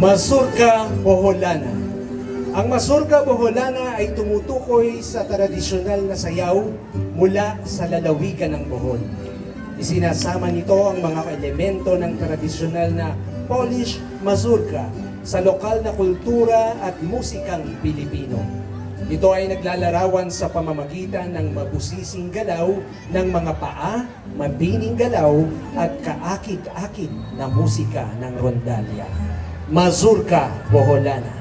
Mazurka Boholana. Ang Mazurka Boholana ay tumutukoy sa tradisyonal na sayaw mula sa lalawigan ng Bohol. Isinasama nito ang mga elemento ng tradisyonal na Polish Mazurka sa lokal na kultura at musikang Pilipino. Ito ay naglalarawan sa pamamagitan ng mabusising galaw ng mga paa, mabining galaw at kaakit-akit na musika ng rondalya. Mazurka Boholana.